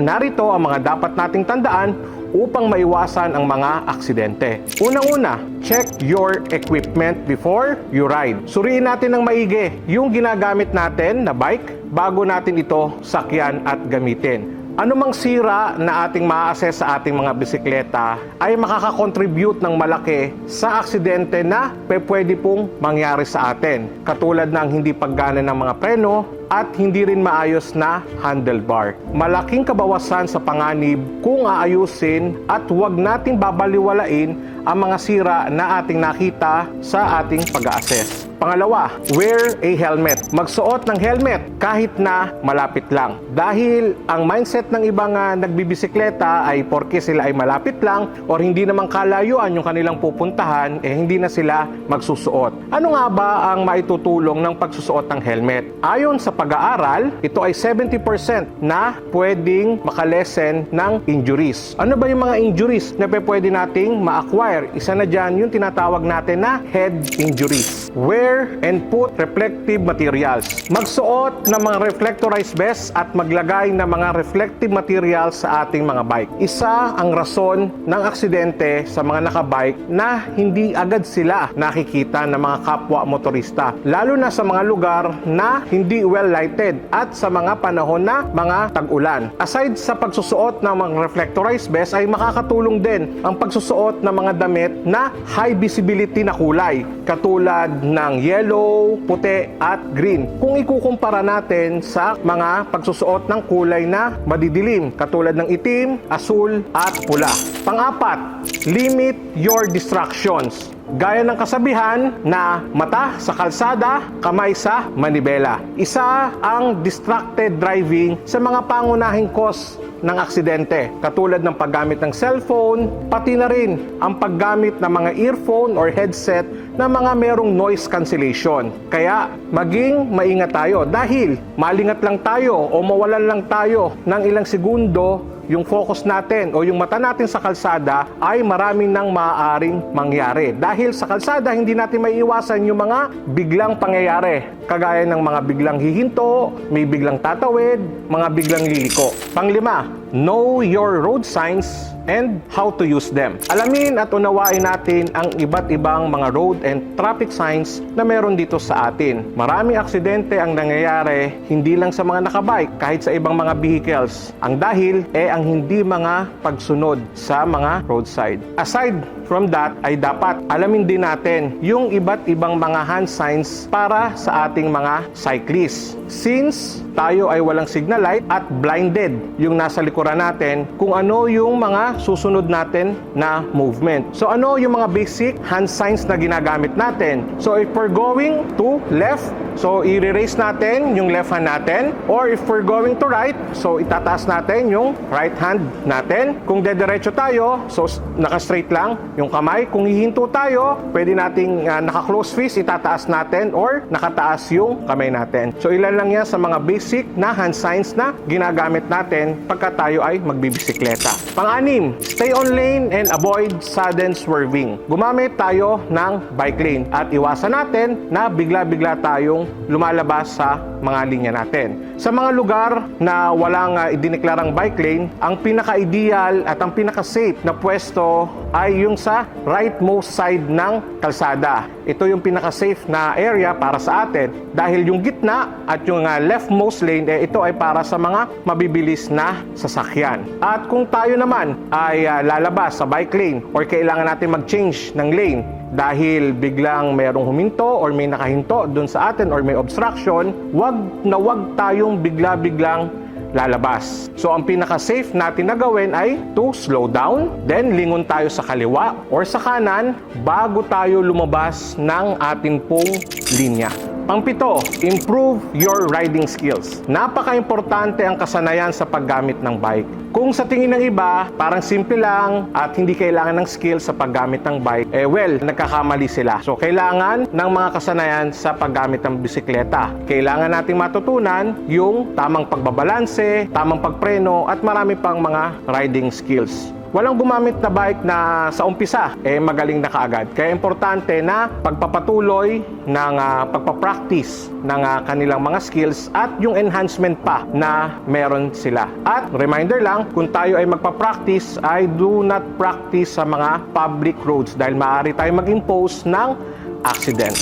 narito ang mga dapat nating tandaan upang maiwasan ang mga aksidente. Unang-una, check your equipment before you ride. Suriin natin ng maigi yung ginagamit natin na bike bago natin ito sakyan at gamitin. Anumang sira na ating ma-assess sa ating mga bisikleta ay makakakontribute ng malaki sa aksidente na pwede pong mangyari sa atin. Katulad ng hindi paggana ng mga preno at hindi rin maayos na handlebar. Malaking kabawasan sa panganib kung aayusin at huwag nating babaliwalain ang mga sira na ating nakita sa ating pag-a-assess. Pangalawa, wear a helmet. Magsuot ng helmet kahit na malapit lang. Dahil ang mindset ng ibang nagbibisikleta ay porke sila ay malapit lang or hindi naman kalayuan yung kanilang pupuntahan, hindi na sila magsusuot. Ano nga ba ang maitutulong ng pagsusuot ng helmet? Ayon sa pag-aaral, ito ay 70% na pwedeng makalesen ng injuries. Ano ba yung mga injuries na pwede nating ma-acquire? Isa na dyan yung tinatawag natin na head injuries. Wear and put reflective materials. Magsuot ng mga reflectorized vest at maglagay ng mga reflective materials sa ating mga bike. Isa ang rason ng aksidente sa mga nakabike na hindi agad sila nakikita ng mga kapwa motorista. Lalo na sa mga lugar na hindi well lighted at sa mga panahon na mga tag-ulan. Aside sa pagsusuot ng mga reflectorized vest ay makakatulong din ang pagsusuot ng mga damit na high visibility na kulay katulad ng yellow, puti at green. Kung ikukumpara natin sa mga pagsusuot ng kulay na madidilim katulad ng itim, asul at pula. Pang-apat, limit your distractions. Gaya ng kasabihan na mata sa kalsada, kamay sa manibela. Isa ang distracted driving sa mga pangunahing cause ng aksidente, katulad ng paggamit ng cellphone, pati na rin ang paggamit ng mga earphone or headset na mga merong noise cancellation. Kaya maging maingat tayo dahil malingat lang tayo o mawalan lang tayo ng ilang segundo, yung focus natin o yung mata natin sa kalsada ay maraming nang maaaring mangyari. Dahil sa kalsada, hindi natin maiiwasan yung mga biglang pangyayari. Kagaya ng mga biglang hihinto, may biglang tatawid, mga biglang liliko. Panglima, know your road signs and how to use them. Alamin at unawain natin ang iba't ibang mga road and traffic signs na meron dito sa atin. Maraming aksidente ang nangyayari hindi lang sa mga nakabike, kahit sa ibang mga vehicles. Ang dahil ang hindi mga pagsunod sa mga roadside. Aside from that, ay dapat alamin din natin yung iba't ibang mga hand signs para sa ating mga cyclists. Since tayo ay walang signal light at blinded yung nasa likuran natin kung ano yung mga susunod natin na movement. So ano yung mga basic hand signs na ginagamit natin? So if we're going to left, so i-raise natin yung left hand natin, or if we're going to right, so itataas natin yung right hand natin. Kung dediretso tayo, so naka-straight lang yung kamay. Kung hihinto tayo, pwede nating naka-close fist, itataas natin or nakataas yung kamay natin. So ilan lang yan sa mga basic na hand signs na ginagamit natin pagka tayo ay magbibisikleta. Pang-anim, stay on lane and avoid sudden swerving. Gumamit tayo ng bike lane at iwasan natin na bigla-bigla tayong lumalabas sa mga linya natin. Sa mga lugar na walang idineklarang bike lane, ang pinaka-ideal at ang pinaka-safe na pwesto ay yung sa rightmost side ng kalsada. Ito yung pinaka-safe na area para sa atin dahil yung gitna at yung leftmost lane, ito ay para sa mga mabibilis na sasakyan. At kung tayo naman ay lalabas sa bike lane or kailangan natin mag-change ng lane dahil biglang mayroong huminto or may nakahinto doon sa atin or may obstruction, wag tayong bigla-biglang lalabas. So ang pinaka-safe natin na gawin ay to slow down, then lingon tayo sa kaliwa or sa kanan bago tayo lumabas ng ating pong linya. Pang-pito, improve your riding skills. Napaka-importante ang kasanayan sa paggamit ng bike. Kung sa tingin ng iba, parang simple lang at hindi kailangan ng skill sa paggamit ng bike, nagkakamali sila. So, kailangan ng mga kasanayan sa paggamit ng bisikleta. Kailangan nating matutunan yung tamang pagbabalanse, tamang pagpreno, at marami pang mga riding skills. walang gumamit na bike na sa umpisa magaling na kaagad. Kaya importante na pagpapatuloy ng pagpapractice ng kanilang mga skills at yung enhancement pa na meron sila. At reminder lang, kung tayo ay magpapractice ay do not practice sa mga public roads dahil maaari tayo mag-impose ng accident.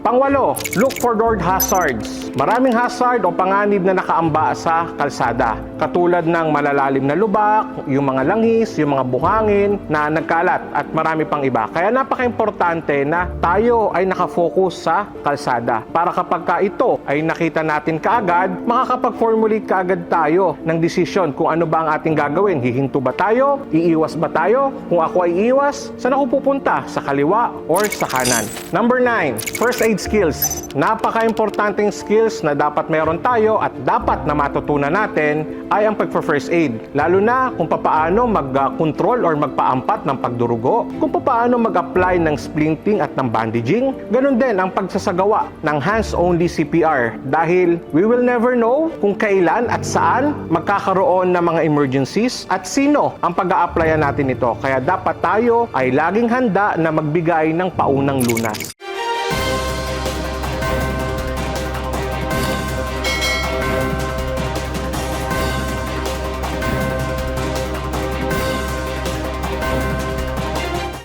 Pangwalo, look for road hazards. Maraming hazard o panganib na nakaamba sa kalsada. Katulad ng malalalim na lubak, yung mga langis, yung mga buhangin na nagkalat at marami pang iba. Kaya napaka-importante na tayo ay nakafocus sa kalsada. Para kapag ito ay nakita natin kaagad, makakapag-formulate kaagad tayo ng desisyon kung ano ba ang ating gagawin. Hihinto ba tayo? Iiwas ba tayo? Kung ako ay iiwas, saan ako pupunta? Sa kaliwa or sa kanan? Number 9, first aid skills. Napaka-importanting skills na dapat meron tayo at dapat na matutunan natin ay ang pag-first aid. Lalo na kung paano mag-control or magpaampat ng pagdurugo, kung paano mag-apply ng splinting at ng bandaging. Ganun din ang pagsasagawa ng hands-only CPR dahil we will never know kung kailan at saan magkakaroon ng mga emergencies at sino ang pag-a-applyan natin ito. Kaya dapat tayo ay laging handa na magbigay ng paunang lunas.